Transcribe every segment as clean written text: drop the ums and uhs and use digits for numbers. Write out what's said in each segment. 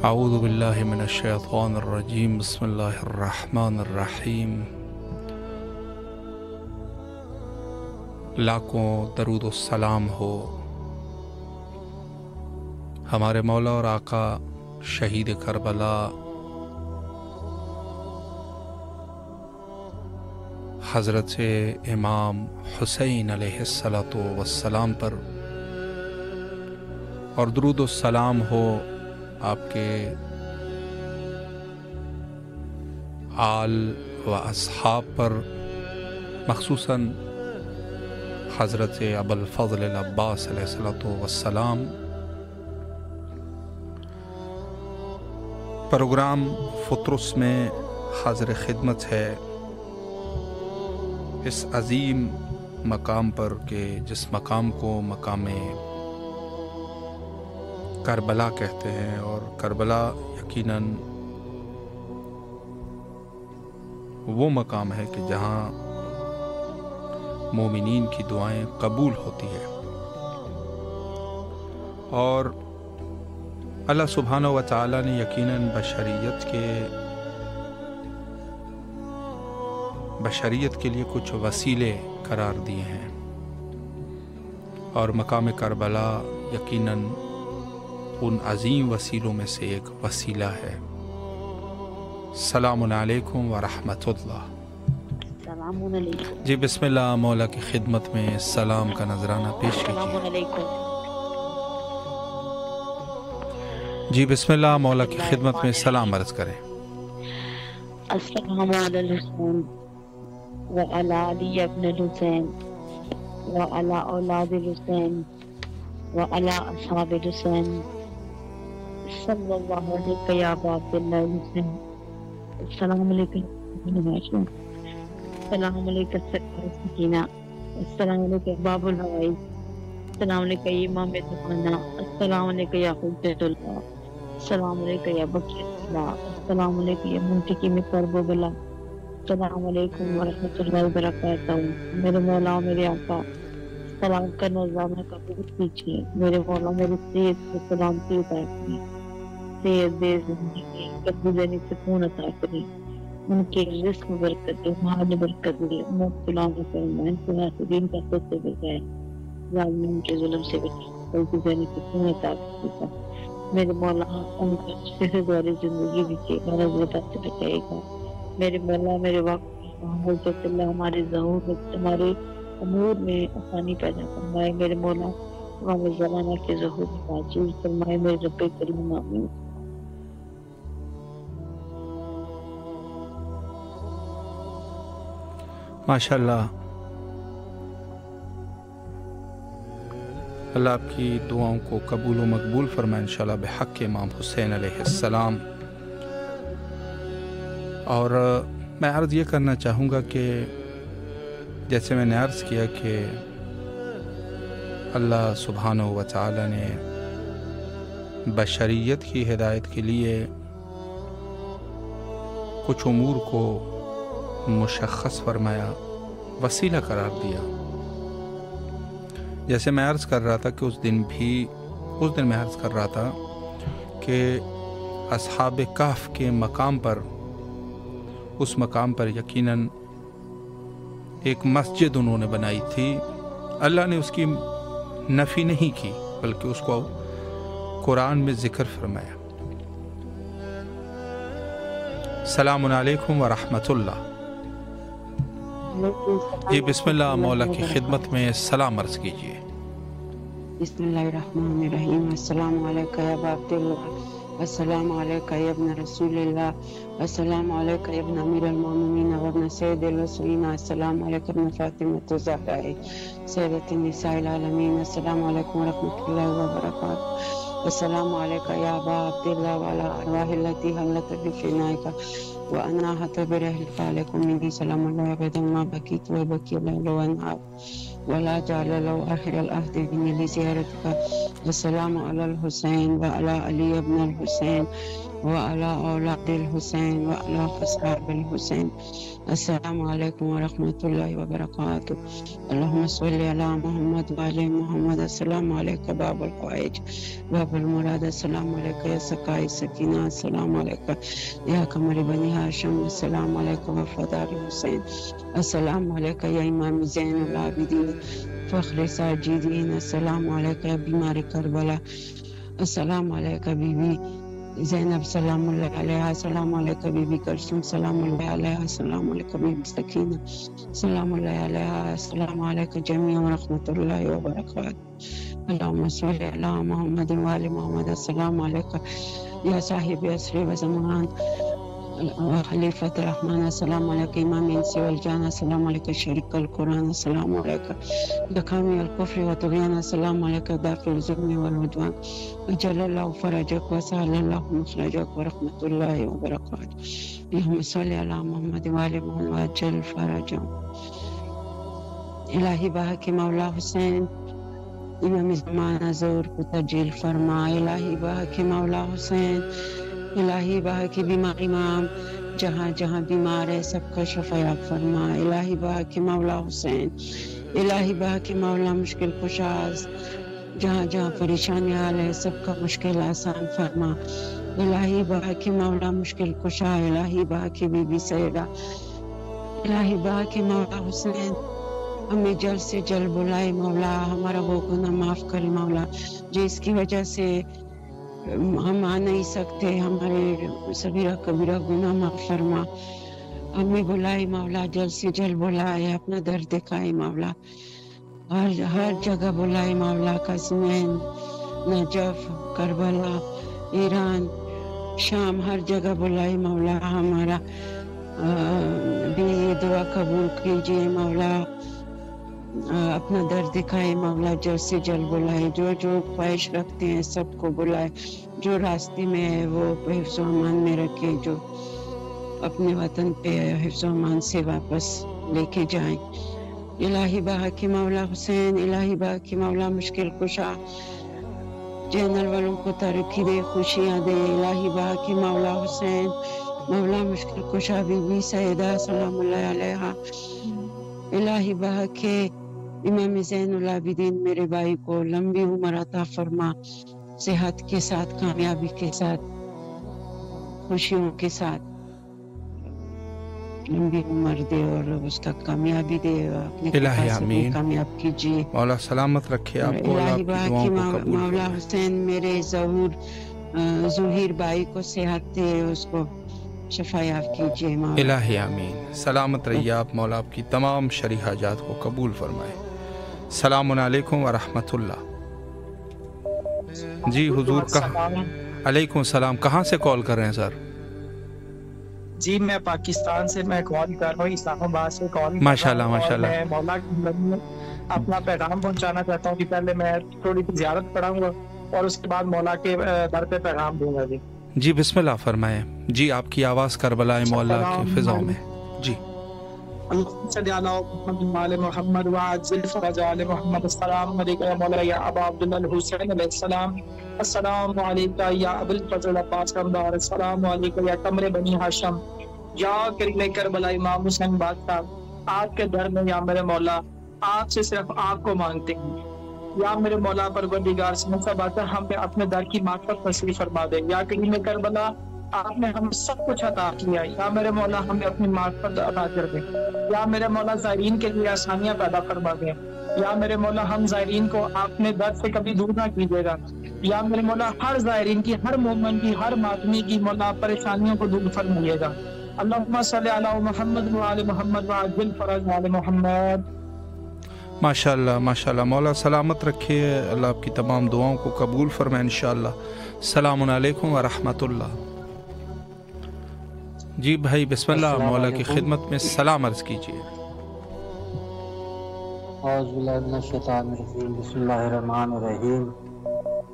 اعوذ باللہ من الشیطان الرجیم بسم اللہ الرحمن الرحیم۔ لاکھوں درود و سلام ہو ہمارے مولا اور آقا شہید کربلا حضرت امام حسین علیہ السلام پر، اور درود و سلام ہو آپ کے آل و اصحاب پر، مخصوصاً حضرت ابوالفضل العباس علیہ السلام۔ پروگرام فطرس میں حاضر خدمت ہے اس عظیم مقام پر کہ جس مقام کو مقام کربلا کہتے ہیں، اور کربلا یقیناً وہ مقام ہے کہ جہاں مومنین کی دعائیں قبول ہوتی ہیں، اور اللہ سبحانہ و تعالیٰ نے یقیناً بشریت کے لیے کچھ وسیلے قرار دیے ہیں، اور مقام کربلا یقیناً ان عظیم وسیلوں میں سے ایک وسیلہ ہے۔ السلام علیکم ورحمۃ اللہ۔ السلام علیکم جی بسم اللہ، مولا کی خدمت میں سلام کا نذرانہ پیش السلام کیجیے۔ علیکم۔ جی بسم اللہ، مولا کی خدمت میں سلام عرض کریں۔ السلام علی الحسین وعلی علی ابن الحسین وعلی اولاد الحسین وعلی اصحاب الحسین صلی اللہ علیہ یا ابا عبداللہ الحسین۔ السلام علیکم، السلام علیکم سرکار سکینہ، السلام علیکم باب الحوائز، السلام علیکم امام زمانہ، السلام علیکم یا حجت اللہ، السلام علیکم یا بقیت اللہ، السلام علیکم یا منتقم کرب و بلا، السلام علیکم ورحمۃ اللہ وبرکاتہ۔ میرے مولا میرے آقا سلام کا نظرانہ قبول کیجیے۔ میرے مولا میری سید کو سلامتی عطا کریں، سید دے زندگی قبول سکون عطا کریں، ان کے رزق میں برکت دے، مال میں برکت دے، مبتلا نہ فرمائیں، حاسدین کا خود سے بچائے، ظالمین کے ظلم سے بچائے، قبول سکون عطا کرے۔ میرے مولا ان کا صحت والی زندگی بھی مرض سے بچائے گا۔ میرے مولا میرے وقت حضرت اللہ ہمارے ظہور میں ہمارے امور میں آسانی پیدا فرمائے۔ میرے مولا امام زمانہ کے ظہور میں عاجز فرمائے۔ میرے رب کریم آمین۔ ماشاءاللہ، اللہ آپ کی دعاؤں کو قبول و مقبول فرمائے انشاءاللہ بحق امام حسین علیہ السلام۔ اور میں عرض یہ کرنا چاہوں گا کہ جیسے میں نے عرض کیا کہ اللہ سبحانہ و تعالی نے بشریت کی ہدایت کے لیے کچھ امور کو مشخص فرمایا، وسیلہ قرار دیا، جیسے میں عرض کر رہا تھا کہ اس دن میں عرض کر رہا تھا کہ اصحاب کہف کے مقام پر، اس مقام پر یقیناً ایک مسجد انہوں نے بنائی تھی. اللہ نے اس کی نفی نہیں کی بلکہ اس کو قرآن میں ذکر فرمایا. السلام علیکم ورحمۃ اللہ. جی بسم اللہ، مولا کی خدمت میں سلام عرض کیجیے. بسم اللہ الرحمن الرحیم. السلام علیکم یا ابا عبداللہ، السلام علیکم یا ابن رسول اللہ، السلام علیکم یا ابن امیر المومنین و ابن سید الرسولین، السلام علیکم ابن فاطمۃ الزہرا سیدۃ النساء العالمین، السلام علیکم ورحمۃ اللہ وبرکاتہ. السلام علیکم یا ابا عبداللہ وعلی ارواح التی حلت بفنائک واناحت برحلت علیکم منی سلام اللہ ابدا ما بقیت و بقی اللیل والنہار ولا جعل له آخر العهد من لزيارتك. السلام على الحسين وعلى علي ابن الحسين وعلى أولاد الحسين وعلى أصحاب الحسين. السلام عليكم ورحمة الله وبركاته. اللهم صل على محمد وعلى محمد. السلام عليك باب الحوائج باب المراد. السلام عليك يا سقاء السكينة. السلام عليك يا قمر بني هاشم. السلام عليك وفدار الحسين. السلام عليك يا إمام زين العابدين فخر ساجدين. السلام عليك يا بیمار کربلا. السلام عليك بی بی زینب سلام اللہ علیہ. السلام علیکم بی بی کلثوم سلام اللہ علیہ. السلام علیکم بی بی سکینہ سلام اللہ علیہ. السلام علیکم جميعا ورحمۃ اللہ وبرکاتہ. اللهم صل علی محمد وعلی محمد. السلام علیکم یا صاحب عصر و زمان خلیفۃ الرحمن. السلام علیکم امام انس والجان. السلام علیکم شریک القرآن. السلام علیکم دکامی الکفر و طغیان. السلام علیکم دافع الظلم والعدوان. اجل اللہ فرجک وسهل اللہ مخرجک ورحمۃ اللہ وبرکاتہ. اللهم صل علی محمد وعلی محمد وعجل فرجهم. الہی بحق مولا حسین امام زمان حضور کو تجلیل فرما. الہی بحق مولا حسین، الہی بحق بیمار امام جہاں جہاں بیمار ہے سب کا شفا فرما. الہی بحق مولا حسین، الہی بحق مولا مشکل کشاز جہاں جہاں پریشانی حال ہے سب کا مشکل آسان فرما. الہی بحق مولا مشکل کشا. الہی بحق بی بی سیدہ، الہی بحق مولا حسین ہمیں جلد سے جلد بلائے مولا. ہمارا وہ گناہ معاف کرے مولا جس کی وجہ سے ہم آ نہیں سکتے. ہمارے صغیرہ کبیرہ گناہ معاف فرما. ہمیں بلائے مولا، جلد سے جلد بلائے، اپنا درد دکھائے مولا. ہر جگہ بلائے مولا. قزوین، نجف، کربلا، ایران، شام، ہر جگہ بلائے مولا. ہمارا بھی یہ دعا قبول کیجیے مولا. اپنا درد دکھائے مولا، جلد سے جلد بلائے. جو جو خواہش رکھتے ہیں سب کو بلائے. جو راستے میں ہے وہ حفظ و امان میں رکھے. جو اپنے وطن پہ حفظ و امان سے واپس لے کے جائیں. الہی بحق مولا حسین، الہی بحق مولا مشکل کشا چینل والوں کو ترقی دے، خوشیاں دے. الہی بحق مولا حسین، مولا مشکل کشا بی بی سیدہ سلام اللہ علیہ. الہی بحق امام زین العابدین میرے بھائی کو لمبی عمر عطا فرما، صحت کے ساتھ، کامیابی کے ساتھ، خوشیوں کے ساتھ لمبی عمر دے اور اس کا کامیابی دے. الہی آمین. کامیاب کیجیے مولا سلامت رکھے آپ کو. الہی بحق مولا حسین میرے ظہور بھائی کو صحت دے، اس کو شفا یاب کیجیے مولا. الہی آمین. سلامت رہیے آپ. مولا آپ کی تمام شرعی حاجات کو قبول فرمائے. السلام علیکم ورحمۃ اللہ. جی حضور علیکم السلام. کہاں سے کال کر رہے ہیں سر؟ جی میں پاکستان سے کال کر رہا ہوں، اسلام آباد سے کال. ماشاء اللہ ماشاء اللہ. میں مولا کی اپنا پیغام پہنچانا چاہتا ہوں کہ پہلے میں تھوڑی سی زیارت پڑھاؤں گا اور اس کے بعد مولا کے در پہ پیغام دوں گا. جی بسم اللہ فرمائیں. جی آپ کی آواز کربلا مولا کی فضاؤں میں. جی محمد وعجل فرج آل محمد. السلام علیکم یا مولا یا ابا عبداللہ الحسین علیہ السلام. السلام علیکم یا ابو الفضل عباس کمدار. السلام علیکم یا قمر بنی ہاشم. یا کریم کربلا امام حسین بادشاہ، آپ کے در میں یا میرے مولا آپ سے صرف آپ کو مانگتے ہیں. یا میرے مولا پروردگار سے سب آتا ہے ہمیں اپنے در کی معرفت نصیب فرما دے. یا کریم کربلا آپ نے ہمیں سب کچھ عطا کیا. یا میرے مولا ہمیں اپنی معرفت عطا کر دے. یا میرے مولا زائرین کے لیے آسانیاں پیدا فرما دے. یا میرے مولا ہم زائرین کو آپ نے در سے کبھی دور نہ کیجیے گا. یا میرے مولا ہر زائرین کی، ہر مومن کی، ہر ماتمی کی مولا پریشانیوں کو دور فرمائیے گا. اللہم صلی علی محمد وعلی محمد وعجل فرج علی محمد. ماشاءاللہ ماشاءاللہ. مولا سلامت رکھے، اللہ آپ کی تمام دعاؤں کو قبول فرمائے انشاءاللہ. السلام علیکم ورحمۃ اللہ. جی بھائی بسم اللہ، مولا کی خدمت میں سلام عرض کیجیے. اعوذ باللہ من الشیطان الرجیم، بسم اللہ الرحمن الرحیم.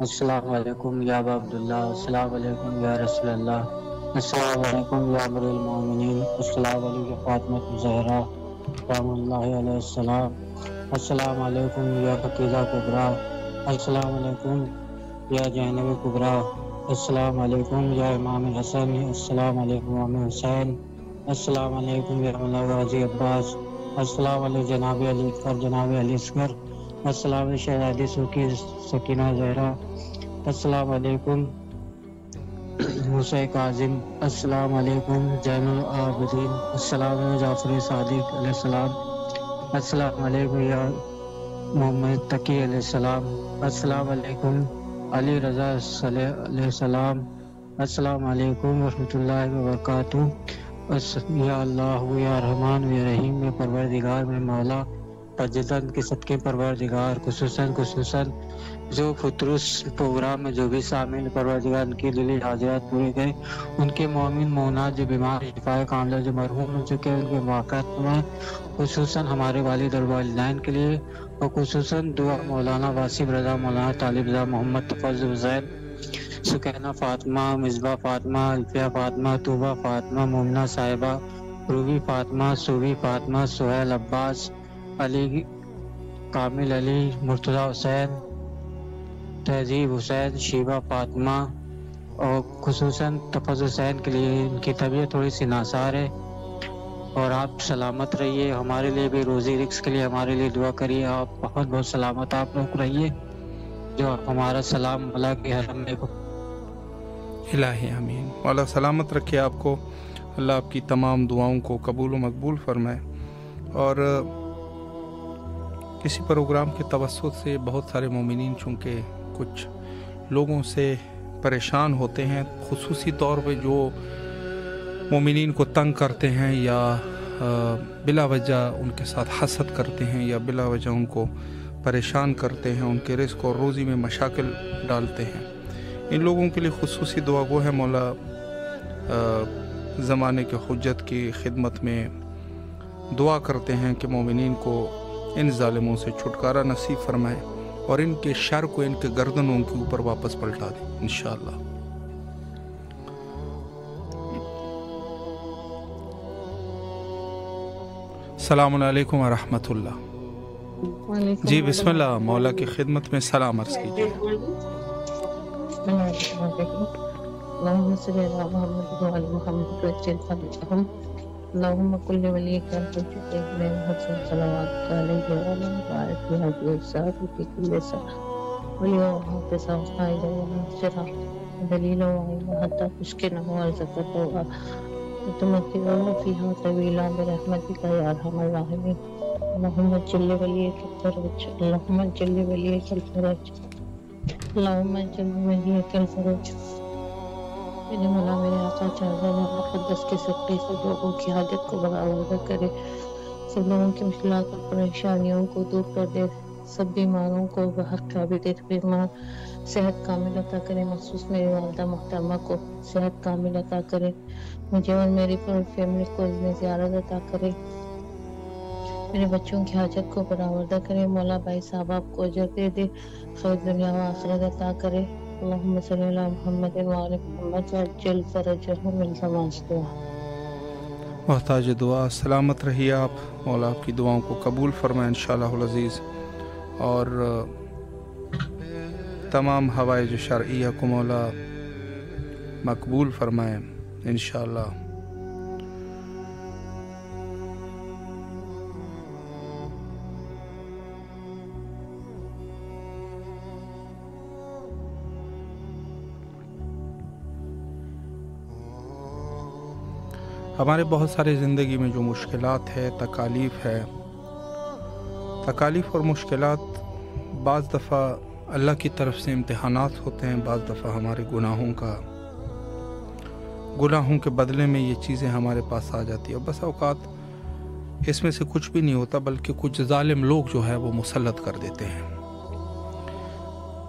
السلام علیکم یا ابا عبداللہ، السلام علیکم یا رسول اللہ، السلام علیکم یا امیر المومنین، السلام علیکم فاطمہ زہرا سلام اللہ علیہ السلام، السلام علیکم یا فقیدہ کبریٰ، السلام علیکم یا زینب کبریٰ، السلام علیکم یا امام حسن، السلام علیکم امام حسین، السلام علیکم یا مولا غازی عباس، السلام علیکم جناب علی اکبر، جناب علی اصغر، السلام علیکم شہزادی سوکی سکینہ زہرا، السلام علیکم موسیٰ کاظم، السلام علیکم زین العابدین، السلام علیکم جعفر صادق علیہ السلام، السلام علیکم یا محمد تقی علیہ السلام، السلام علیکم علی رضا علیہ السلام، السلام علیکم ورحمۃ اللہ وبرکاتہ. یا اللہ یا رحمان یا رحیم میں پروردگار میں مولا تجدد کے صدقے پروردگار خصوصاً جو فطرس پروگرام میں جو بھی شامل پروردگار ان کے دلی حاجات پورے کرے، ان کے مومن مومنات جو بیمار شفا کاملہ جو مرحوم ہو چکے ہیں ان کے واقعات میں، خصوصاً ہمارے والد اور والدین کے لیے، اور خصوصاً دعا مولانا واسف رضا، مولانا طالب رضا، محمد تفضل حسین، سکینہ فاطمہ، مصباح فاطمہ، الفیہ فاطمہ، طوبہ فاطمہ، مومنہ صاحبہ، روبی فاطمہ، صوبی فاطمہ، سہیل عباس، علی کامل علی، مرتضیٰ حسین، تہذیب حسین، شیبہ فاطمہ، اور خصوصاً تفضل حسین کے لیے ان کی طبیعت تھوڑی سی ناسار ہے، اور آپ سلامت رہیے. ہمارے لیے بھی روزی رزق کے لیے ہمارے لیے دعا کریے. آپ بہت بہت سلامت آپ لوگ رہیے. جو ہمارا سلام مولا کے حرم میں الہی آمین. مولا سلامت رکھے آپ کو، اللہ آپ کی تمام دعاؤں کو قبول و مقبول فرمائے. اور کسی پروگرام کے توسط سے بہت سارے مومنین چونکہ کچھ لوگوں سے پریشان ہوتے ہیں، خصوصی طور پہ جو مومنین کو تنگ کرتے ہیں یا بلا وجہ ان کے ساتھ حسد کرتے ہیں یا بلا وجہ ان کو پریشان کرتے ہیں، ان کے رزق اور روزی میں مشاکل ڈالتے ہیں، ان لوگوں کے لیے خصوصی دعا گو ہے. مولا زمانے کے حجت کی خدمت میں دعا کرتے ہیں کہ مومنین کو ان ظالموں سے چھٹکارا نصیب فرمائے اور ان کے شر کو ان کے گردنوں کے اوپر واپس پلٹا دے انشاءاللہ. السلام علیکم ورحمۃ اللہ. جی بسم اللہ، مولا کی خدمت میں سلام عرض کیجیے. اللهم صل على محمد وعلى محمد وعجل فرجهم. اللهم كل وليك الحجة ابن حسن صلوات عليه وعلى وبارك في هذه الساعة في كل ساعة واليوم حافظ وقائد ونصرة دليلا وعينا حتى تسكنه ورزقته وتمتعه فيها طويلا برحمتك يا أرحم الراحمين. اللهم جل وليك الفرج، اللهم جل وليك الفرج، اللهم جل وليك الفرج. میرے مولا میرے آقا چاہتا ہے مقدس کے صدقے سے لوگوں کی حاجت کو برآورد کرے، سب لوگوں کی مشکلات اور پریشانیوں کو دور کر دے، سب بیماروں کو بحق قابل بیمار صحت کامل عطا کرے. مخصوص میری والدہ محترمہ کو صحت کامل عطا کرے، مجھے اور میری پوری فیملی کو اذن زیارت عطا کرے، میرے بچوں کی حاجت کو برآورد کرے. مولا بھائی صاحب آپ کو اجر دے دے، خیر دنیا و آخرت عطا کرے. اللہم صلی علی محمد وعلی محمد وعجل فرجهم التماس دعا. محتاج دعا سلامت رہیے آپ، مولا آپ کی دعاؤں کو قبول فرمائے انشاءاللہ العزیز، اور تمام حوائج شرعیہ کو مولا مقبول فرمائے انشاءاللہ. ہمارے بہت سارے زندگی میں جو مشکلات ہے، تکالیف اور مشکلات بعض دفعہ اللہ کی طرف سے امتحانات ہوتے ہیں، بعض دفعہ ہمارے گناہوں کے بدلے میں یہ چیزیں ہمارے پاس آ جاتی ہیں، اور بس اوقات اس میں سے کچھ بھی نہیں ہوتا بلکہ کچھ ظالم لوگ جو ہے وہ مسلط کر دیتے ہیں۔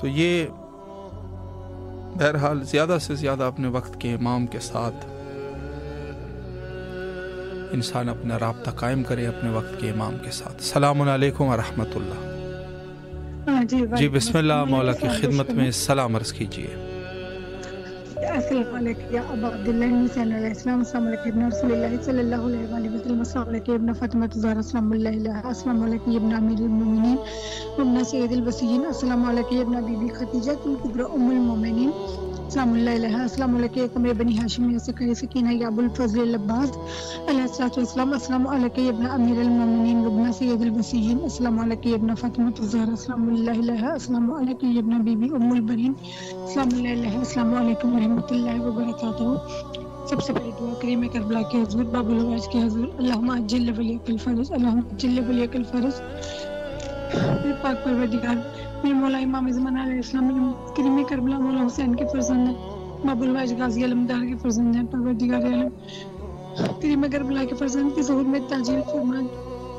تو یہ بہرحال زیادہ سے زیادہ اپنے وقت کے امام کے ساتھ انسان اپنا رابطہ قائم کرے، اپنے وقت کے امام کے ساتھ۔ السلام علیکم ورحمۃ اللہ۔ جی بسم اللہ، مولا کی خدمت میں سلام عرض کیجیے۔ السلام علیکم یا ابا عبداللہ حسین علیہ السلام، السلام علیکم ابن رسول اللہ صلی اللہ علیہ وآلہ وسلم، السلام علیکم ابن فاطمہ الزہرا سلام اللہ علیہا، السلام علیکم ابن امیر المومنین ابن سید البصیرین، السلام علیکم ابن بی بی خدیجہ الکبری ام المومنین سلام اللہ علیہا، السلام علیکم قمر بنی ہاشم یا سقی سکینہ یا ابو الفضل العباس علیہ الصلوۃ والسلام، السلام علیکم ابن امیر المومنین ابن سید البصیرین، السلام علیکم ابن فاطمہ الزہرا سلام اللہ علیہا، السلام علیکم ابن بی بی ام البنین سلام اللہ علیہا، السلام علیکم ورحمۃ اللہ وبرکاتہ۔ سب سے پہلی دعا کریم کربلا کے حضور، باب العواج کے حضور، اللہم اجل ولیک الفرج، اللہم اجل ولیک الفرج۔ میرے پاک پروردگار، میرے مولا امام زمان علیہ السلام کریم کربلا مولا حسین کے فرزند ہیں، باب العواج غازی علمدار کے فرزند ہیں، پروردگار عالم کریم کربلا کے فرزند کے ظہور میں تاجیل فرما،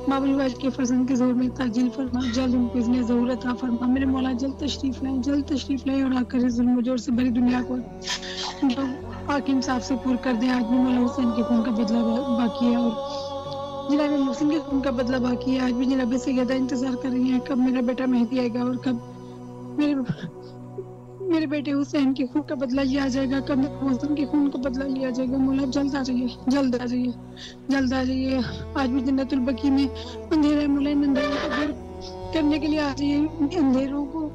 باب العواج کے فرزند کے ظہور میں تاجیل فرما، جلد ان کو اذن ظہور عطا فرما۔ میرے مولا جلد تشریف لائیں اور آ کر ظلم و جور سے بھری دنیا کو جو حاکم صاحب سے پور کر دیں۔ آج بھی مولا حسین کے خون کا بدلہ باقی ہے اور جناب محسن کے خون کا بدلہ باقی ہے۔ آج بھی جناب سیدہ انتظار کر رہی ہیں کب میرا بیٹا مہدی آئے گا اور کب میرے بیٹے حسین کے خون کا بدلہ لیا جائے گا، کب محسن کے خون کا بدلہ لیا جائے گا۔ مولا جلد آ جائیے۔ آج بھی جنت البقیع میں اندھیرا ہے، مولا ان اندھیروں کو دور کرنے کے لیے آ جائیے، اندھیروں کو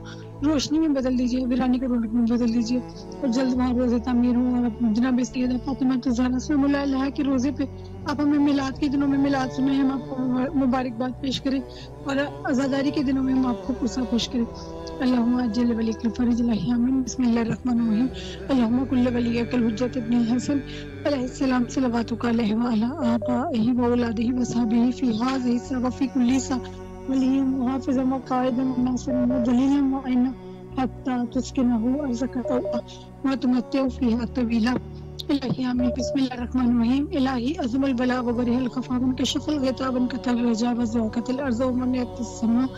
روشنی میں بدل دیجیے، ویرانی کو رونق میں بدل دیجیے، اور جلد وہاں روزے تعمیر ہوں اور جناب سیدہ فاطمہ الزہرا سلام اللہ علیہا کے روزے پہ آپ ہمیں میلاد کے دنوں میں میلاد سنائیں، ہم آپ کو مبارکباد پیش کریں، اور عزاداری کے دنوں میں ہم آپ کو پرسہ پیش کریں۔ اللہم اجل ولیک الفرج، الہی آمین۔ بسم اللہ الرحمن الرحیم۔ اللہم کل ولیک الحجۃ ابن حسن علیہ السلام صلواتک علیہ وعلی آبائہ واولادہ وصحبہ فی ھذہ الساعۃ وفی کل ساعۃ ولیا وحافظا وقائدا وناصرا ودلیلا معینا حتی تسکنہ ارضک طوعا وتمتع فیہا طویلا۔ الہی آمین۔ بسم اللہ الرحمن الرحیم۔ الہی عظم البلاء وبرہ الخفا وانکشف الغطاء وانقطع الرجاء وضاقت الارض ومنعت السماء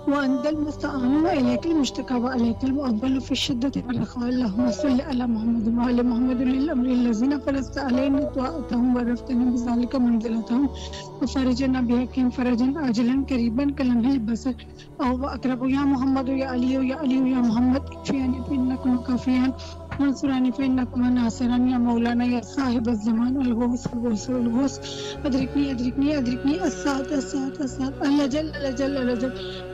وأنت المستعان وإليك المشتكى وعليك المؤبل في الشدة والرخاء، اللهم صل على محمد وعلى محمد للأمر الذين فرضت علينا طاعتهم ورفتنا بذلك منزلتهم وفرجنا بحقهم فرجا عاجلا قريبا كلمح البصر أو أقرب، يا محمد يا علي يا علي يا محمد اكفيني فإنك كافيا منصورانی فإنك ناصرا، یا مولانا یا صاحب الزمان الغوث الغوث الغوث ادرکنی الساعة الجل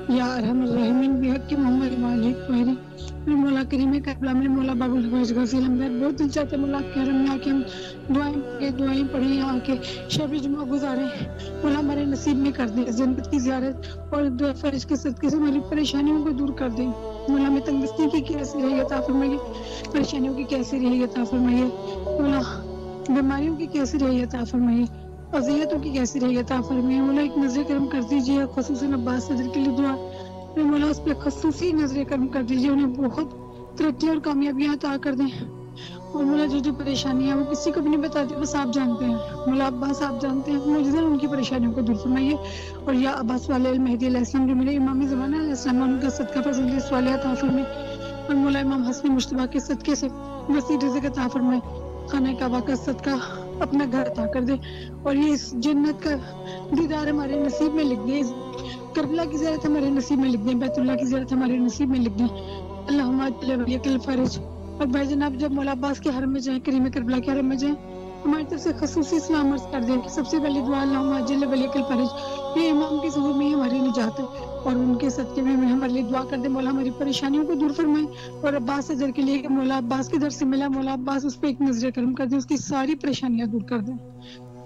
یا ارحم الراحمین بحق محمد وآلہ الطاہرین۔ میرے مولا کریم کربلا، میرے مولا باب العواج غازی علمدار، بہت دل چاہتے مولا کے حرم میں آ کے ہم دعائیں پڑھیں، یہاں کے شب جمعہ گزاریں، مولا ہمارے نصیب میں کر دیں جنت کی زیارت، اور دعا فرج کے صدقے سے ہماری پریشانیوں کو دور کر دیں۔ مولا ہمیں تنگستی کی کیسی رہی عطا فرمائیے، پریشانیوں کی کیسی رہی عطا فرمائیے، مولا بیماریوں کی کیسی رہی عطا فرمائیے، اذیتوں کی کیسی رہی عطا فرمائیے۔ مولا ایک نظر کرم کر دیجیے خصوصاً عباس صدر کے لیے دعا، میرے مولا اس پہ خصوصی نظر کرم کر دیجیے، انہیں بہت ترقی اور کامیابیاں عطا کر دیں، اور مولا جو پریشانیاں وہ کسی کو بھی نہیں بتاتے، بس آپ جانتے ہیں مولا، عباس آپ جانتے ہیں، مجھے ان کی پریشانیوں کو دور فرمائیے، اور یا عباس والے المہدی علیہ السلام جو میرے امام زمانہ علیہ السلام ان کا صدقہ فضل صالح عطا فرمائے، اور مولا امام حسن مجتبیٰ کے صدقے سے وسیع رزق عطا فرمائے، خانہ کعبہ کا صدقہ اپنا گھر عطا کر دے، اور یہ اس جنت کا دیدار ہمارے نصیب میں لکھ دیں، کربلا کی زیارت ہمارے نصیب میں لکھ دیں، بیت اللہ کی زیارت ہمارے نصیب میں لکھ دیں۔ اللہم اجل ولیک الفرج۔ اور بھائی جناب جب مولا عباس کے حرم میں جائیں، کریم کربلا کے حرم میں جائیں، ہماری طرف سے خصوصی سلام عرض کر دیں کہ سب سے پہلی دعا اللہم اجل ولیک الفرج، یہ امام کے ظہور میں ہی ہماری نجات ہے، اور ان کے صدقے میں ہمارے لیے دعا کر دیں، مولا ہماری پریشانیوں کو دور فرمائیں، اور عباس اجر کے لیے کہ مولا عباس کے در سے ملا، مولا عباس اس پہ ایک نظر کرم کر دیں، اس کی ساری پریشانیاں دور کر دیں،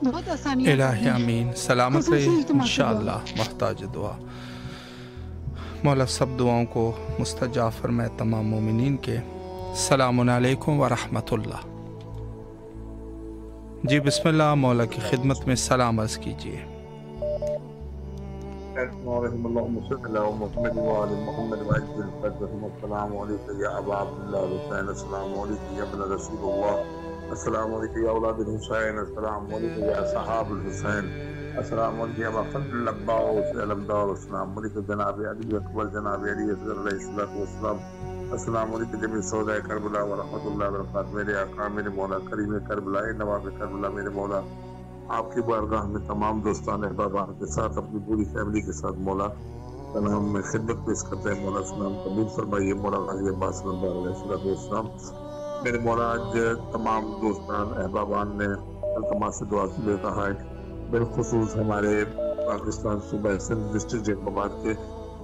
بہت آسانی۔ الہی آمین۔ سلامت رہے انشاءاللہ، محتاج دعا۔ مولا سب دعاؤں کو مستجاب فرمائے تمام مومنین کے۔ السلام علیکم ورحمۃ اللہ۔ جی بسم اللہ، مولا کی خدمت میں سلام عرض کیجیے۔ اللهم صل على محمد وعلى محمد وعجل الفجر السلام عليك يا ابا عبد الله الحسين السلام عليك يا ابن رسول الله السلام عليك يا اولاد الحسين السلام عليك يا صحاب الحسين السلام عليك يا فضل العباس الامدار السلام عليك جناب علي اكبر جناب علي اصغر عليه الصلاه والسلام السلام علیکم جمیع شہداء کربلا ورحمۃ اللہ وبرکاتہ۔ میرے آقا میرے مولا کریم کربلا نواب کربلا میرے مولا آپ کی بارگاہ میں تمام دوستان احبابان کے ساتھ اپنی پوری فیملی کے ساتھ مولا سلام میں خدمت پیش کرتے ہیں۔ مولا سلام قبول فرمائیے۔ مولا غازی عباس علیہ السلام میرے مولا آج تمام دوستان احبابان نے التماس سے دعا کے لیے کہا ہے، بالخصوص ہمارے پاکستان صوبہ سندھ ڈسٹرکٹ جیک آباد کے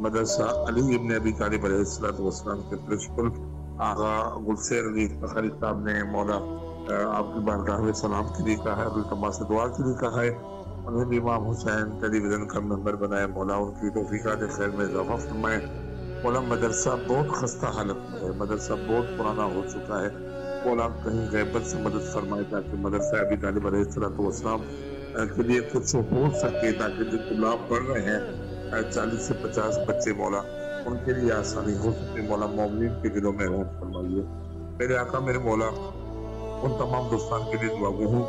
مدرسہ علی ابن ابی طالب علیہ السلام کے پرنسپل آغا گلسیر علی فخری صاحب نے مولا آپ کی بارگاہ میں سلام کے لیے کہا ہے، التماس سے دعا کے لیے کہا ہے۔ انہیں بھی امام حسین ٹیلی ویژن کا ممبر بنایا، مولا ان کی توفیقات خیر میں اضافہ فرمائے۔ مولا مدرسہ بہت خستہ حالت میں ہے، مدرسہ بہت پرانا ہو چکا ہے، مولا کہیں غیبت سے مدد فرمائے تاکہ مدرسہ ابی طالب علیہ السلام کے لیے کچھ ہو سکے، تاکہ جو طلاب پڑھ رہے ہیں 40 سے 50 بچے مولا ان کے لیے آسانی ہو سکے۔ مولا مومنین کے دلوں میں رحمت فرمائیے۔ میرے آقا میرے مولا ان تمام دوستان کے لیے دعا گو ہوں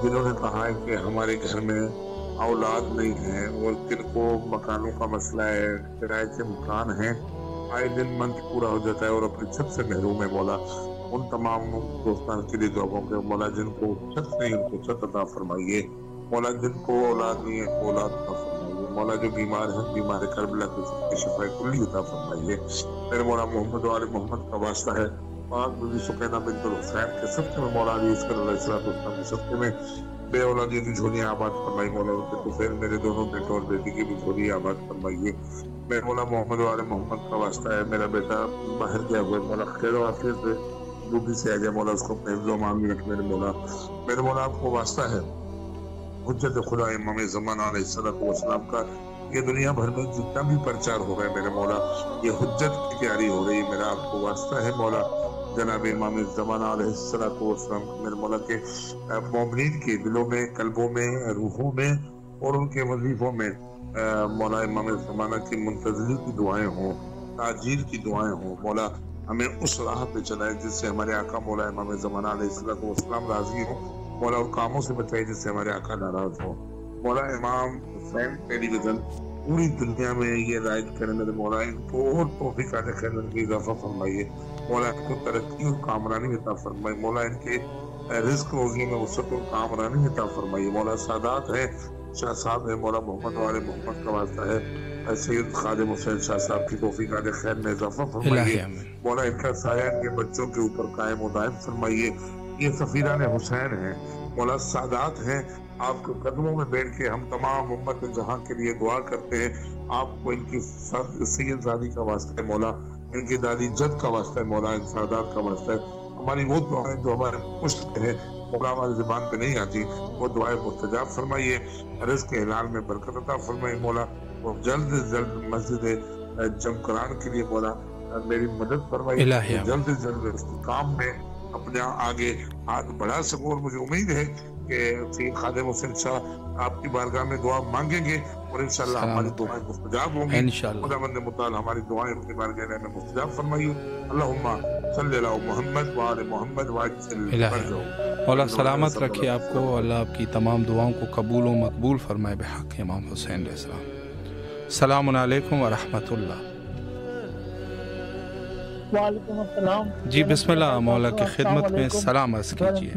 جنہوں نے کہا ہے کہ ہمارے گھر میں اولاد نہیں ہے اور جن کو مکانوں کا مسئلہ ہے، کرائے کے مکان ہیں، آئے دن منتھ پورا ہو جاتا ہے اور اپنی چھت سے محروم ہے۔ مولا ان تمام دوستان کے لیے دعا گو کہ مولا جن کو چھت نہیں ان کو چھت عطا فرمائیے۔ مولا جن کو اولاد نہیں ہے اولاد عطا فرمائیے۔ مولا جو بیمار ہیں بیمار کربلا کے شفا کلی عطا فرمائیے۔ میرے مولا محمد وعلی محمد کا واسطہ ہے، پاک بی سکینہ بنت الحسین کے صدقے میں مولا علی اصغر علیہ السلام کے صدقے میں بے اولادی کی جھولیاں آباد فرمائی۔ مولا ان کے طفیل میرے دونوں بیٹوں اور بیٹی کی بھی جھولیاں آباد فرمائیے۔ میرے مولا محمد وعلی محمد کا واسطہ ہے، میرا بیٹا باہر گیا ہوا ہے، مولا خیر و عافیت سے ڈیوٹی سے آ گیا، مولا اس کو اپنے حفظ و امان میں رکھ۔ میرے مولا آپ کو واسطہ ہے حجت خدا امام زمانہ علیہ السلام کا یہ دنیا بھر میں جتنا بھی پرچار ہو رہا ہے میرے مولا یہ حجت کی تیاری ہو رہی ہے۔ میرا آپ کو واسطہ ہے مولا جناب امام زمانہ علیہ السلام میرے مولا کے مومنین کے دلوں میں، قلبوں میں، روحوں میں اور ان کے وظیفوں میں مولا امام زمانہ کی منتظری کی دعائیں ہوں، تاجیل کی دعائیں ہوں۔ مولا ہمیں اس راہ پہ چلائے جس سے ہمارے آقا مولا امام زمانہ علیہ السلام راضی ہوں، مولا ان کاموں سے بچائے جس سے ہمارے آقا ناراض ہوں۔ مولا امام حسین ٹیلی ویژن پوری دنیا میں یہ رائج کرنے میرے مولا ان کو اور توفیقات خیر کی اضافہ فرمائیے۔ مولا ان کو ترقی اور کامرانی عطا فرمائے۔ مولا ان کے رزق روزی میں وسعت اور کامرانی عطا فرمائیے۔ مولا سادات ہے، شاہ صاحب ہے، مولا محمد والے محمد کا واسطہ ہے، سید خادم حسین شاہ صاحب کی توفیقات خیر میں اضافہ فرمائیے۔ مولا ان کا سایہ ان کے بچوں کے اوپر قائم و دائم فرمائیے۔ یہ سفیران حسین ہیں، مولا سادات ہیں، آپ کے قدموں میں بیٹھ کے ہم تمام امت جہاں کے لیے دعا کرتے ہیں۔ آپ کو ان کی سید زادی کا واسطہ ہے مولا، ان کی دادی جد کا واسطہ ہے مولا، ان سادات کا واسطہ ہے۔ ہماری وہ دعائیں جو ہمارے پشت ہیں مولا ہماری زبان پہ نہیں آتی، وہ دعائیں مستجاب فرمائیے، رزق حلال میں برکت عطا فرمائیے مولا۔ وہ جلد سے جلد مسجد جمکران کے لیے مولا میری مدد فرمائیے، جلد سے جلد اس کام میں اپنے آگے ہاتھ بڑھا سکوں، اور مجھے امید ہے کہ سید خادم حسین شاہ آپ کی بارگاہ میں دعا مانگیں گے اور انشاءاللہ ہماری دعائیں مستجاب ہوں گی۔ خداوند متعال ہماری دعائیں اپنی بارگاہ میں مستجاب فرمائیے۔ اللہم صلی علی محمد وعلی محمد وعجل فرجہ۔ مولا سلامت رکھے آپ کو، اللہ آپ کی تمام دعاؤں کو قبول و مقبول فرمائے بحق امام حسین علیہ السلام۔ السلام علیکم ورحمۃ اللہ۔ وعلیکم السلام۔ جی بسم اللہ، مولا کی خدمت میں سلام عرض کیجیے۔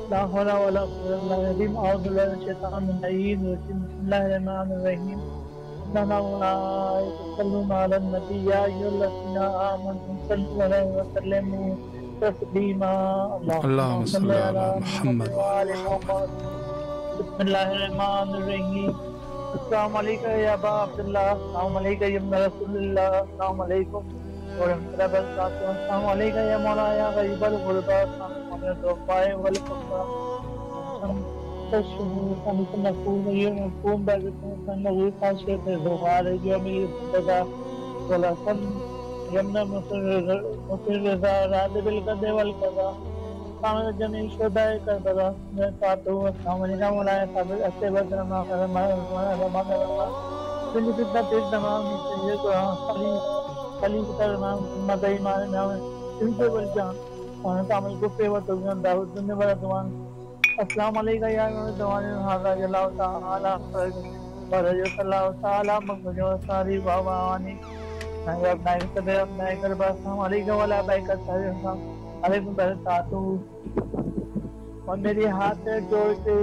لا حول ولا قوة إلا بالله، أعوذ بالله من الشيطان الرجيم، بسم الله الرحمن الرحيم، إن الله يصلون على النبي يا أيها الذين آمنوا صلوا عليه وسلموا تسليما، اللهم صل على محمد وآل محمد۔ بسم الله الرحمن الرحيم، السلام علیکم یا ابا عبداللہ، السلام علیکم یا ابن رسول اللہ، السلام علیکم ورحمۃ اللہ وبرکاتہ، السلام علیکم یا مولانا غریب الغربا، السلام الدعاء والفقراء، تشهد أنك نقول يوم بعد أنه خاشية الزغار يوم يبتدى ولا سن يمنى مصير رضا راد بالقدر والقضاء قامت جميع شهداء كربلاء فاتوا السلام ولا يقبل السبب ما كل فتنة التمام سيد خليل تمام مدعي مالنا انت والجان وانا تعمل كفر وتوبنا داود الدنيا والدوان السلام عليك يا امام الدوان هذا الله تعالى ورجو الله تعالى مغفر وساري وعواني ابنائي صدر ابنائي قربا السلام عليك ولا بائك السلام علیکم برکاتہ اور میری ہاتھ جوڑ کے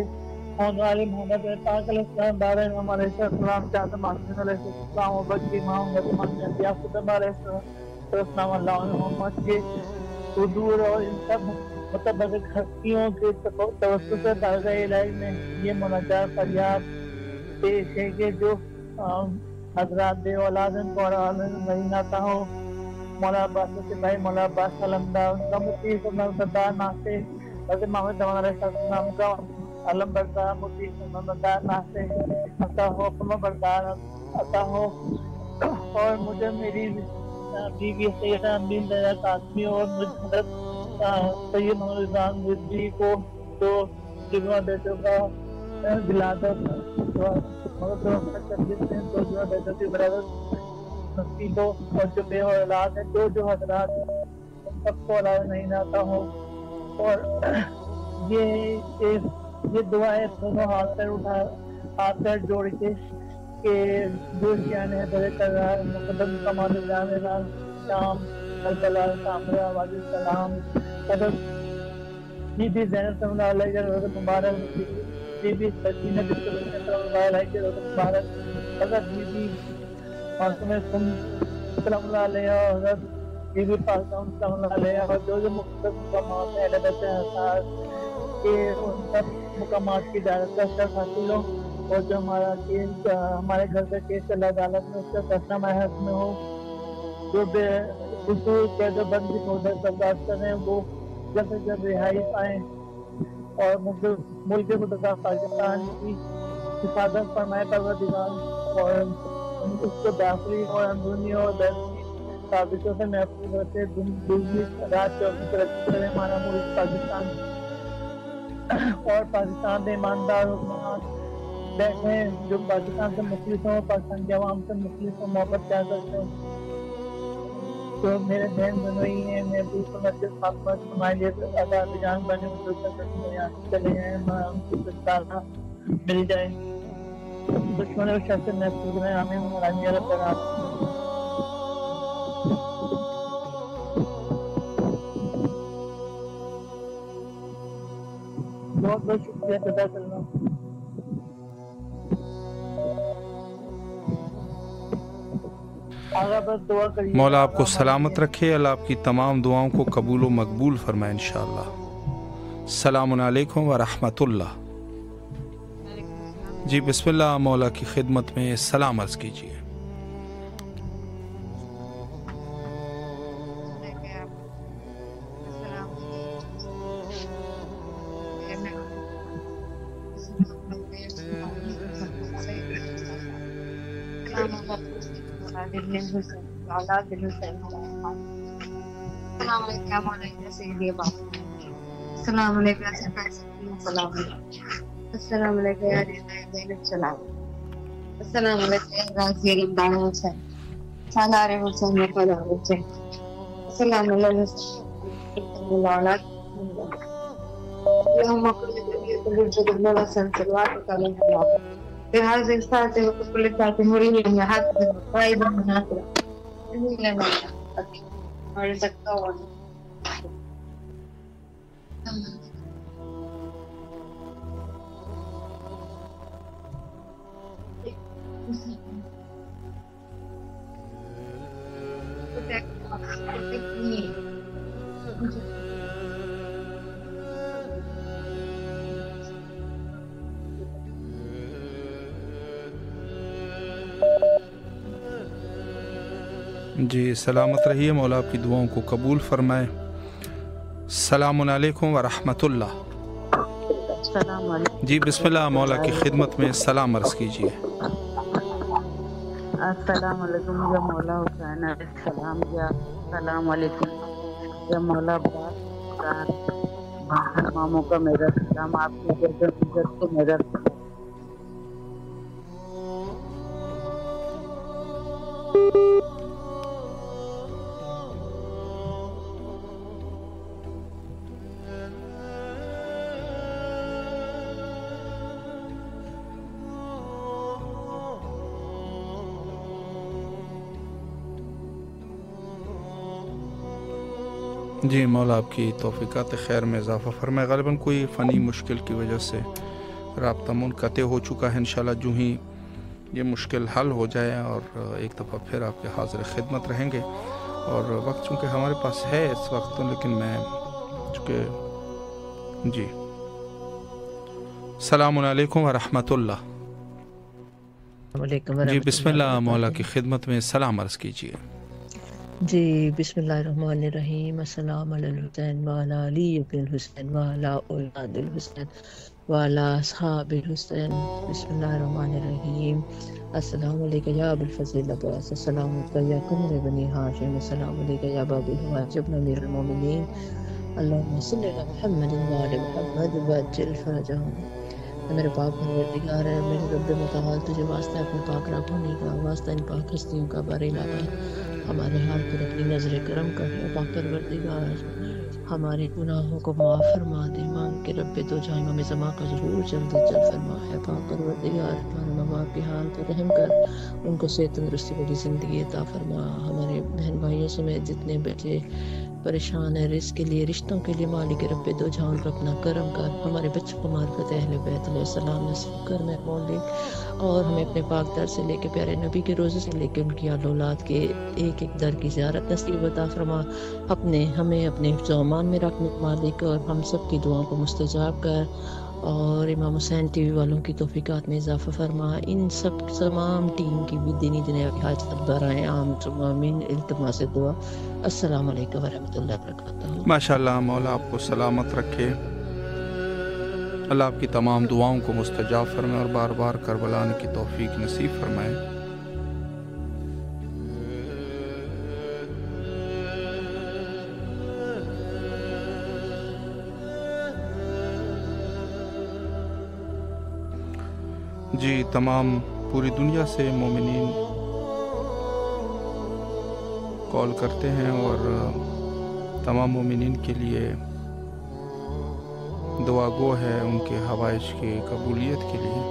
ہونے والے محمد پاک علیہ السلام بارے میں ہمارے السلام چاہتا محمد علیہ السلام و بچی محمد محمد یافت ہمارے السلام اللہ محمد کے حضور اور ان سب متبرک ہستیوں کے توسط سے درگاہ الہی میں یہ مناجات فریاد پیش ہے کہ جو حضرات بے اولادن کو مہینہ تھا ہو مولا عباس کے بھائی مولا عباس علمدار ان کا مطیع سمردار ناسے حضرت محمد دمان علیہ السلام کا علم بردار مطیع سمردار ناسے عطا ہو فرما بردار عطا ہو اور مجھے میری بیوی سیدہ امین دیا قاسمی اور حضرت سید محمد رضوان رضوی کو جو جگہ بیٹوں کا ولادت مگر دو جگہ بیٹوں کی برادت نصیبوں اور جو بے اولاد ہیں جو حضرات سب کو اولاد نہیں آتا ہو اور یہ دعائیں دونوں ہاتھ پیر جوڑ کے کہ جو شیان ہے در قرار مقدم کمال جامعہ شام کربلا سامرہ واجد السلام حضرت بی بی زینب صلی اللہ علیہ وسلم مبارک بی بی سکینہ بنت صلی اللہ علیہ وسلم مبارک حضرت بی بی معصومہ سلام اللہ علیہ حضرت بی بی فاطمہ سلام اللہ علیہ اور جو مقدس مقامات ہیں عدد احساس کہ ان سب مقامات کی دعوت کا شرف حاصل ہو اور جو ہمارا کیس ہمارے گھر کا کیس اللہ عدالت میں اس کا فیصلہ محض میں ہو جو بے خصوص قید و بند کی مدت برداشت کریں وہ جلد سے جلد رہائی پائیں اور ملک متضاد پاکستان کی حفاظت فرمائے پروردگار اور اس کو داخلی اور اندرونی اور بیرونی سازشوں سے محفوظ رکھے دوسری رات چوکی ترقی کرے ہمارا ملک پاکستان اور پاکستان کے ایماندار حکمران بیٹھے جو پاکستان سے مخلص ہوں پاکستان کے عوام سے مخلص ہوں محبت کیا کرتے ہوں تو میرے بہن بنوئی ہیں میں دوسرے مسجد فاطمہ ہمارے لیے آزاد جان بنے چلے ہیں ہم کو سستانہ مل جائے دشمن و شر سے محفوظ رہے آمین مرانی رب العالمین بہت بہت شکریہ ادا کرنا مولا آپ کو سلامت رکھے اللہ آپ کی تمام دعاؤں کو قبول و مقبول فرمائے انشاءاللہ السلام علیکم ورحمۃ اللہ جی بسم اللہ مولا کی خدمت میں سلام عرض کیجیے السلام علیکم السلام علیکم السلام علیکم غازی علمدار حسین سالار حسین وفادار حسین السلام علیکم اللهم كل جد مولا صلوات عليه بهذه الساعة وكل ساعة مريم يا حسن قائد مناصر لنا ورزقنا جی سلامت رہیے مولا آپ کی دعاؤں کو قبول فرمائے السلام علیکم ورحمۃ اللہ جی بسم اللہ مولا کی خدمت میں سلام عرض کیجیے السلام علیکم یا مولا حسین علیہ السلام، یا السلام علیکم یا مولا عباس ماموں کا میرا سلام، آپ کی عزت کو میرا سلام۔ جی مولا آپ کی توفیقات خیر میں اضافہ فرمائے۔ غالباً کوئی فنی مشکل کی وجہ سے رابطہ منقطع ہو چکا ہے، انشاءاللہ جو ہی یہ مشکل حل ہو جائے اور ایک دفعہ پھر آپ کے حاضر خدمت رہیں گے۔ اور وقت چونکہ ہمارے پاس ہے اس وقت تو، لیکن میں چونکہ جی السلام علیکم ورحمۃ اللہ۔ جی بسم اللہ، مولا کی خدمت میں سلام عرض کیجیے۔ جی بسم اللہ الرحمن الرحیم۔ السلام علی الحسین وعلی علی ابن الحسین وعلی اولاد الحسین وعلی اصحاب الحسین۔ بسم اللہ الرحمن الرحیم۔ السلام علیکم یا ابو الفضل عباس، السلام علیکم یا قمر بنی ہاشم، السلام علیکم یا باب الحواج ابن امیر المومنین، اللہم صلی علی محمد وعلی محمد وعجل فرجہم۔ میرے پاک پروردگار ہے، میرے رب متعال، تجھے واسطہ اپنے پاک رب ہونے کا، واسطہ ان پاک ہستیوں کا، بار الہی ہمارے حال پر اپنی نظر کرم کر، پاک پروردگار ہمارے گناہوں کو معاف فرما دے، مانگ کے رب دو جہاں امام زمان کا ضرور جلد جلد فرما ہے۔ پاک پروردگار ہمارے ماں باپ کے حال پر رحم کر، ان کو صحت تندرستی والی زندگی عطا فرما۔ ہمارے بہن بھائیوں سمیت جتنے بچے پریشان ہیں رزق کے لیے، رشتوں کے لیے، مالک رب دو جہاں پر اپنا کرم کر، ہمارے بچوں کو معرفت اہل بیت علیہ السلام نصیب کر میں مولک، اور ہمیں اپنے پاک در سے لے کے پیارے نبی کے روزے سے لے کے ان کی آل اولاد کے ایک ایک در کی زیارت نصیب عطا فرما۔ ہمیں اپنے حفظ و امان میں رکھنے مالک، اور ہم سب کی دعاؤں کو مستجاب کر، اور امام حسین ٹی وی والوں کی توفیقات میں اضافہ فرما۔ ان سب تمام ٹیم کی بھی دینی دنیا کی حاجت برائے عام آمین، التماس دعا۔ السلام علیکم ورحمۃ اللہ وبرکاتہ۔ ماشاءاللہ، مولا آپ کو سلامت رکھے، اللہ آپ کی تمام دعاؤں کو مستجاب فرمائے اور بار بار کربلا آنے کی توفیق نصیب فرمائے۔ جی تمام پوری دنیا سے مومنین کال کرتے ہیں اور تمام مومنین کے لیے دعا گو ہے ان کے حوائج کی قبولیت کے لیے۔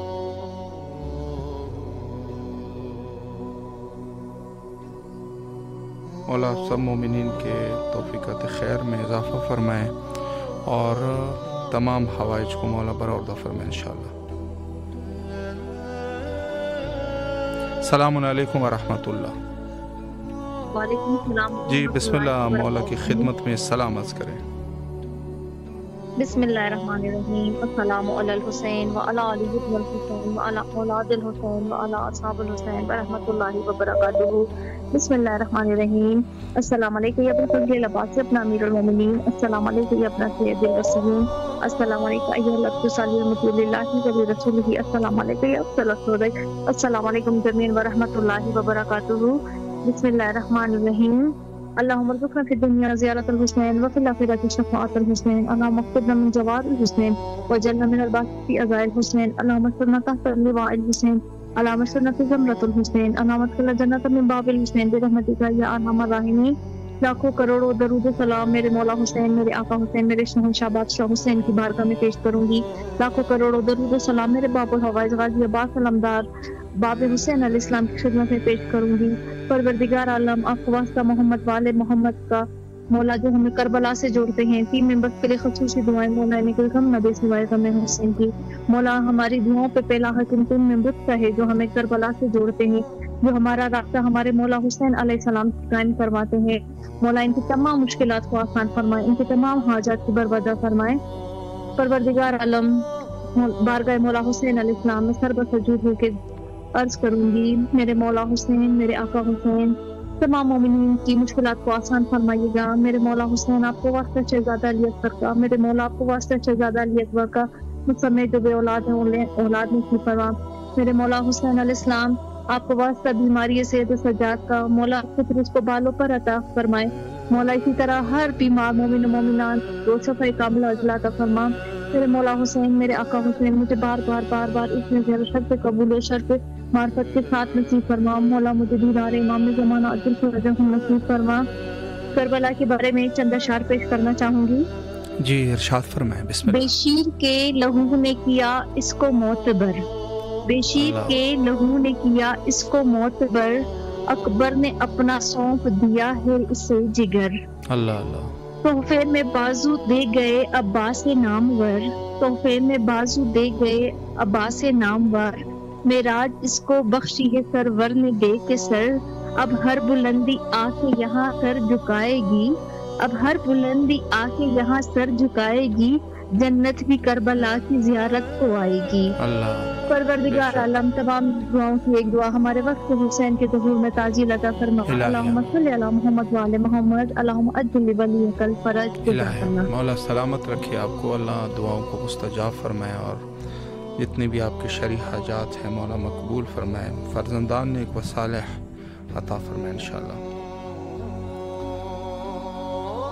مولا سب مومنین کے توفیقات خیر میں اضافہ فرمائے اور تمام حوائج کو مولا برآورد فرمائے انشاءاللہ۔ السلام علیکم ورحمۃ اللہ۔ وعلیکم السلام۔ جی بسم اللہ، مولا کی خدمت میں سلام عرض کریں۔ بسم اللہ الرحمن الرحیم۔ السلام علی الحسین وعلی علی ابن الحسین وعلی اولاد الحسین وعلی اصحاب الحسین ورحمۃ اللہ وبرکاتہ۔ بسم اللہ الرحمن الرحیم۔ السلام علیکم یا ابن الفضل عباس ابن امیر المومنین، السلام علیکم یا ابن سید الرسولین، السلام علیکم ایھا الاخ صالح المطیع للہ و لرسولہ، السلام علیکم یا افضل الصدق، السلام علیکم جمیعا ورحمۃ اللہ وبرکاتہ۔ بسم اللہ الرحمن الرحیم۔ اللہم ارزقنا فی الدنیا زیارت الحسین وفی الآخرۃ شفاعت الحسین، اللہم اکتبنا من جوار الحسین وجعلنا من الباقین فی عزاء الحسین، اللہم استرنا تحت لواء الحسین، اللہم استرنا فی زمرۃ الحسین، اللہم ادخلنا الجنۃ من باب الحسین برحمتک یا ارحم الراحمین۔ لاکھوں کروڑوں درود و سلام میرے مولا حسین، میرے آقا حسین، میرے شہنشاہ بادشاہ حسین کی بارگاہ میں پیش کروں گی۔ لاکھوں کروڑوں درود و سلام میرے باب الحوائج غازی عباس علمدار باب حسین علیہ السلام کی خدمت میں پیش کروں گی۔ پروردگار عالم، آپ کو واسطہ محمد والے محمد کا مولا جو ہمیں کربلا سے جوڑتے ہیں، تین ممبر کے لیے خصوصی دعائیں، مولا نے کوئی غم نہ دے سوائے غم حسین کی۔ مولا ہماری دعاؤں پہ پہلا حکم تم میں بت ہے جو ہمیں کربلا سے جوڑتے ہیں، جو ہمارا رابطہ ہمارے مولا حسین علیہ السلام سے قائم کرواتے ہیں۔ مولا ان کی تمام مشکلات کو آسان فرمائے، ان کی تمام حاجات کی برآمد فرمائے۔ پروردگار عالم، بارگاہ مولا حسین علیہ السلام میں سر بسجود ہو کے عرض کروں گی، میرے مولا حسین، میرے آقا حسین، تمام مومنین کی مشکلات کو آسان فرمائیے گا۔ میرے مولا حسین آپ کو واسطہ شہزادہ علی اکبر کا، میرے مولا آپ کو واسطہ شہزادہ علی اکبر کا مجھ سمیت جو بے اولاد ہیں اولاد نصیب فرما۔ میرے مولا حسین علیہ السلام آپ کو واسطہ بیماری صحت سجاد کا، مولا خود اس کو بالوں پر عطا فرمائے۔ مولا اسی طرح ہر بیمار مومن و مومنان کو شفاء کاملہ عاجلہ عطا فرما۔ میرے مولا حسین، میرے آقا حسین، مجھے بار بار اس میں زیادہ شرط قبول و شرط معرفت کے ساتھ نصیب فرما۔ مولا مجھے دیدار امام زمانہ عجل فرجہ نصیب فرما۔ کربلا کے بارے میں چند اشعار پیش کرنا چاہوں گی۔ جی ارشاد فرمائیں، بسم اللہ۔ بشیر کے لہو نے کیا اس کو معتبر، بشیر کے لہو نے کیا اس کو معتبر، اکبر نے اپنا سونپ دیا ہے اسے جگر۔ اللہ اللہ۔ تحفے میں بازو دے گئے عباس نامور، تحفے میں بازو دے گئے عباس نامور، معراج اس کو بخشی ہے سرور نے دے کے سر، اب ہر بلندی آ کے یہاں سر جھکائے گی، اب ہر بلندی آ کے یہاں سر جھکائے گی، جنت بھی کربلا کی زیارت کو آئے گی۔ پروردگار عالم تمام دعاؤں کی ایک دعا ہمارے وقت حسین کے ظہور میں تعجیل عطا فرما۔ اللہم صلی علی محمد وعلی محمد، اللہم اجل ولیک الفرج۔ مولا سلامت رکھے آپ کو، اللہ دعاؤں کو مستجاب فرمائے، اور جتنے بھی آپ کے شرعی حاجات ہیں مولا مقبول فرمائے، فرزندان نیک و صالح عطا فرمائے انشاءاللہ۔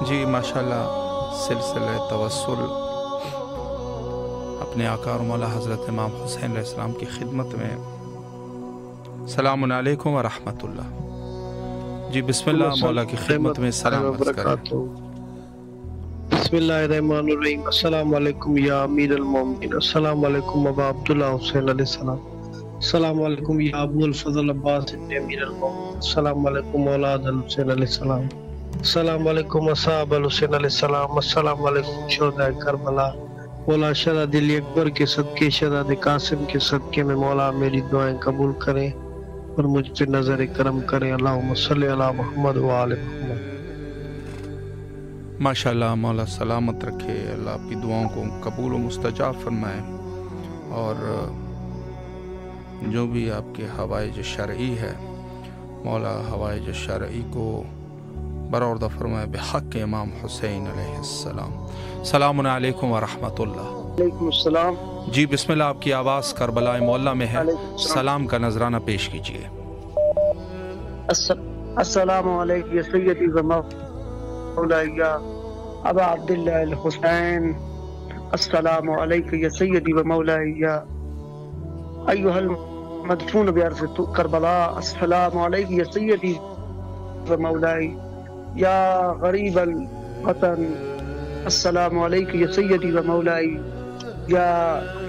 جی ماشاءاللہ، سلسلہ توسل اپنے آقا اور مولا حضرت امام حسین علیہ السلام کی خدمت میں۔ السلام علیکم ورحمۃ اللہ۔ جی بسم اللہ، مولا کی خدمت میں سلام عرض کریں۔ بسم اللہ الرحمن الرحیم۔ السلام علیکم یا امیر المومنین، السلام علیکم ابا عبداللہ حسین علیہ السلام، السلام علیکم یا ابو الفضل عباس ابن امیر المومنین، السلام علیکم اولاد الحسین علیہ السلام، السلام علیکم اصحاب الحسین علیہ السلام، السلام علیکم شہداء کربلا۔ مولا شہداء دل اکبر کے صدقے، شہداء قاسم کے صدقے میں مولا میری دعائیں قبول کریں اور مجھ پہ نظر کرم کریں۔ اللہم صلی علی محمد وآل محمد۔ ماشاءاللہ، مولا سلامت رکھے، اللہ آپ کی دعاؤں کو قبول و مستجاب فرمائے، اور جو بھی آپ کے حوائج شرعی ہے مولا حوائج شرعی کو برآوردہ فرمائے بحق امام حسین علیہ السلام۔ السلام علیکم ورحمۃ اللہ۔ وعلیکم السلام۔ جی بسم اللہ، آپ کی آواز کربلا معلیٰ میں ہے، سلام کا نذرانہ پیش کیجیے۔ السلام علیکم یا سیدی و مولائی ابا عبداللہ الحسین، السلام علیکم یا سیدی و مولائی ایھا المدفون بارض کربلا، السلام علیکم یا سیدی و مولائی یا غریب الوطن، السلام علیکم یا سیدی و مولائی یا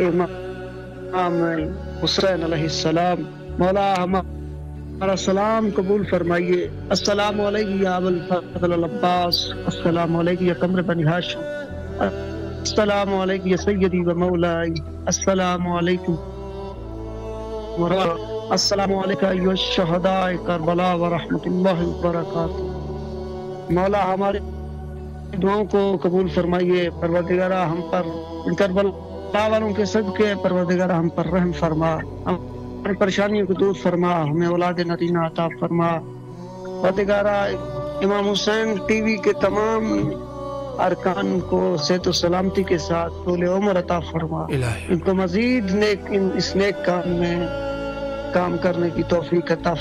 امام حسین علیہ السلام، مولا ہمارا سلام قبول فرمائیے۔ السلام علیکم یا ابو الفضل العباس، السلام علیکم یا قمر بنی ہاشم، السلام علیکم یا سیدی و مولائی، السلام علیکم السلام علیکم ایھا الشہداء کربلا ورحمۃ اللہ وبرکاتہ۔ مولا ہماری دعاؤں کو قبول فرمائیے، پروردگارہ ہم پر کربلا والوں کے صدقے پروردگارہ ہم پر رحم فرما، ہماری پریشانیوں کو دور فرما، ہمیں اولاد نرینہ عطا فرما۔ پروردگارہ امام حسین ٹی وی کے تمام ارکان کو صحت و سلامتی کے ساتھ طول عمر عطا فرما، ان کو مزید اس نیک کام میں کام کرنے کی توفیق عطا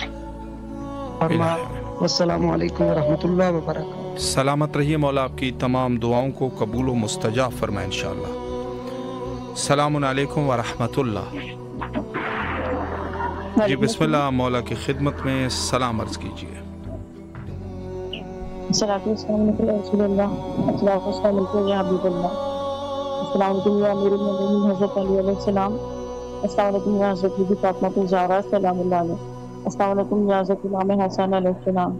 فرما۔ والسلام علیکم ورحمۃ اللہ وبرکاتہ۔ سلامت رہیے، مولا آپ کی تمام دعاؤں کو قبول و مستجاب فرمائے انشاءاللہ۔ السلام علیکم ورحمۃ اللہ۔ جی بسم اللہ، مولا کی خدمت میں سلام عرض کیجیے۔ السلام علیکم رسول اللہ، السلام علیکم یا حبیب اللہ، السلام علیکم یا امیر المومنین حضرت علی علیہ السلام، السلام علیکم یا حضرت بی بی فاطمہ الزہرا سلام اللہ علیہ، السلام علیکم یا حضرت امام حسن علیہ السلام،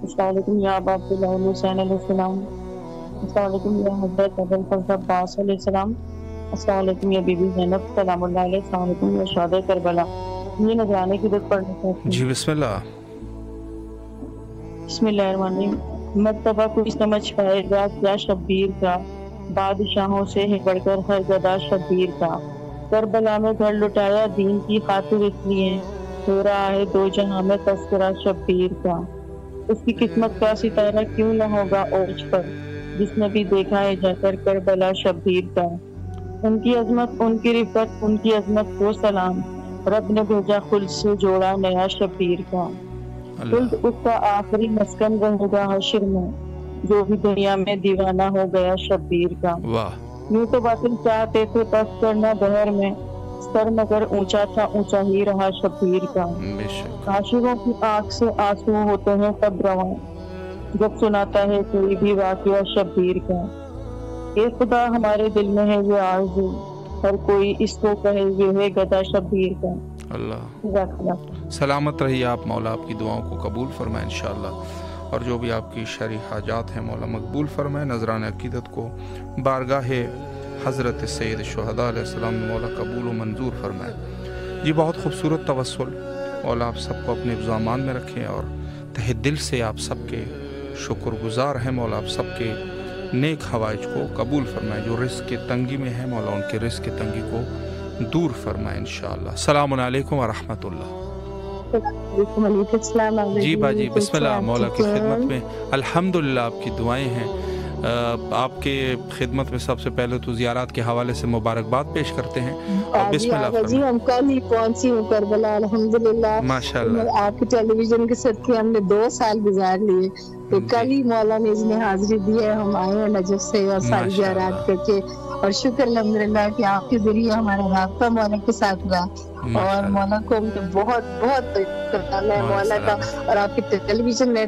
السلام علیکم یا ابا عبداللہ حسین علیہ السلام، السلام علیکم یا حضرت ابو الفضل عباس علیہ السلام، السلام علیکم یا بی بی زینب سلام اللہ علیہ، السلام علیکم یا شہداء کربلا۔ یہ نذرانے کی دعا پڑھنا چاہتی ہوں۔ جی بسم اللہ۔ بسم اللہ الرحمن الرحیم۔ مرتبہ کوئی سمجھ پائے گا کیا شبیر کا، بادشاہوں سے ہے بڑھ کر ہر گدا شبیر کا، کربلا میں گھر لٹایا دین کی خاطر، اس لیے ہو رہا ہے دو جہاں میں تذکرہ شبیر کا، اس کی قسمت کا ستارہ کیوں نہ ہوگا اوج پر، جس نے بھی دیکھا ہے جا کر کربلا شبیر کا، ان کی عظمت ان کی رفت ان کی عظمت کو سلام، رب نے بھیجا خلد سے جوڑا نیا شبیر کا، خلد اس کا آخری مسکن رہے گا حشر میں، جو بھی دنیا میں دیوانہ ہو گیا شبیر کا۔ یوں تو باطل چاہتے تھے پس کرنا دہر میں، سر مگر اونچا تھا اونچا ہی رہا شبیر کا۔ عاشقوں کی آنکھ سے آنسو ہوتے ہیں تب رواں، جب سناتا ہے کوئی بھی واقعہ شبیر کا۔ اے خدا ہمارے دل میں ہے یہ آرزو، ہر کوئی اس کو کہے یہ ہے گدا شبیر کا۔ اللہ سلامت رہیے آپ، مولا آپ کی دعاؤں کو قبول فرمائے انشاءاللہ، اور جو بھی آپ کی شرعی حاجات ہیں مولا مقبول فرمائے، نذران عقیدت کو بارگاہ حضرت سید شہداء علیہ السلام نے مولا قبول و منظور فرمائے۔ یہ بہت خوبصورت توسل، مولا آپ سب کو اپنے ابزامان میں رکھیں اور تہ دل سے آپ سب کے شکر گزار ہیں، مولا آپ سب کے نیک حوائج کو قبول فرمائے، جو رزق کے تنگی میں ہیں مولا ان کے رزق کے تنگی کو دور فرمائے انشاءاللہ۔ السلام علیکم ورحمۃ اللہ۔ جی باجی بسم اللہ، مولا کی خدمت میں الحمدللہ آپ کی دعائیں ہیں۔ آپ کے خدمت میں سب سے پہلے تو زیارات کے حوالے سے مبارکباد پیش کرتے ہیں، اور بسم اللہ جی ہم کل ہی پہنچی ہوں کربلا الحمدللہ ماشاءاللہ، آپ کے ٹیلی ویژن کے صدقے ہم نے 2 سال گزار لیے، تو کل ہی مولا نے اس میں حاضری دی ہے، ہم آئے ہیں نجف سے اور ساری زیارات کر کے، اور شکر الحمدللہ کہ آپ کے ذریعے ہمارا رابطہ مولا کے ساتھ رہا، اور مولا کو بہت بہت کرنا ہے مولا کا، اور آپ کے ٹیلی ویژن میں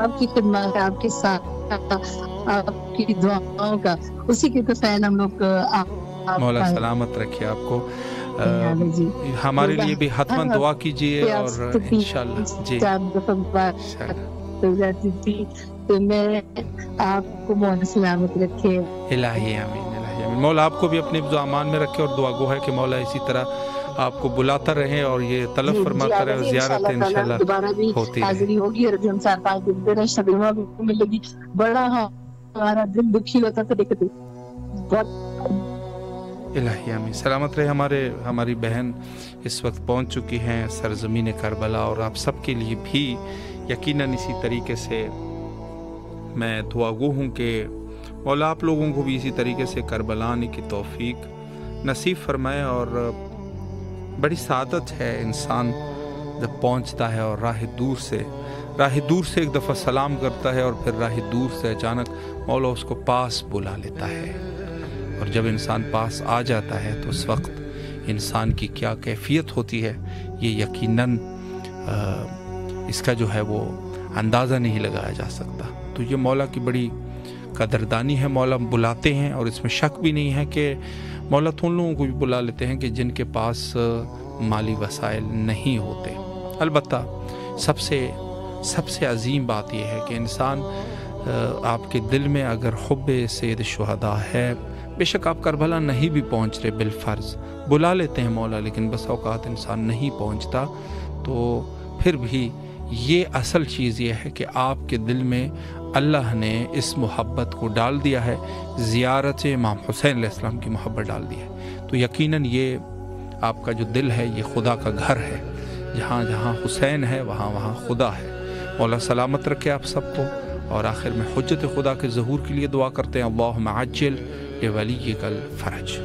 آپ کی خدمات، آپ کے ساتھ آپ کی دعاؤں کا، اسی کے تو فین ہم لوگ مولا سلامت رکھے آپ کو، ہمارے لیے بھی حتماً دعا کیجیے، اور انشاءاللہ جی تو میں آپ کو مولا سلامت رکھے، الہی آمین الہی آمین۔ مولا آپ کو بھی اپنے امان میں رکھے، اور دعا گو ہے کہ مولا اسی طرح آپ کو بلاتا رہے اور یہ طلب فرماتا رہے، اور زیارت انشاءاللہ دوبارہ بھی حاضری ہوگی، اور ہم 4-5 دن دے رہے شبیمہ بھی ملے گی، بڑا ہمارا دل دکھی ہوتا تھا دیکھتے الہی آمین۔ سلامت رہے ہماری بہن اس وقت پہنچ چکی ہیں سرزمین کربلا، اور آپ سب کے لیے بھی یقیناً اسی طریقے سے میں دعا گو ہوں کہ مولا آپ لوگوں کو بھی اسی طریقے سے کربلا آنے کی توفیق نصیب فرمائے۔ اور بڑی سعادت ہے انسان جب پہنچتا ہے اور راہ دور سے ایک دفعہ سلام کرتا ہے، اور پھر راہ دور سے اچانک مولا اس کو پاس بلا لیتا ہے، اور جب انسان پاس آ جاتا ہے تو اس وقت انسان کی کیا کیفیت ہوتی ہے یہ یقیناً اس کا جو ہے وہ اندازہ نہیں لگایا جا سکتا۔ تو یہ مولا کی بڑی قدردانی ہے، مولا بلاتے ہیں، اور اس میں شک بھی نہیں ہے کہ مولا تو ان لوگوں کو بھی بلا لیتے ہیں کہ جن کے پاس مالی وسائل نہیں ہوتے۔ البتہ سب سے عظیم بات یہ ہے کہ انسان آپ کے دل میں اگر حب سید شہداء ہے، بے شک آپ کربلا نہیں بھی پہنچ رہے، بالفرض بلا لیتے ہیں مولا، لیکن بس اوقات انسان نہیں پہنچتا، تو پھر بھی یہ اصل چیز یہ ہے کہ آپ کے دل میں اللہ نے اس محبت کو ڈال دیا ہے، زیارت امام حسین علیہ السلام کی محبت ڈال دی ہے، تو یقیناً یہ آپ کا جو دل ہے یہ خدا کا گھر ہے، جہاں جہاں حسین ہے وہاں وہاں خدا ہے۔ مولا سلامت رکھے آپ سب کو، اور آخر میں حجت خدا کے ظہور کے لیے دعا کرتے ہیں، اللہم عجل لولیک الفرج۔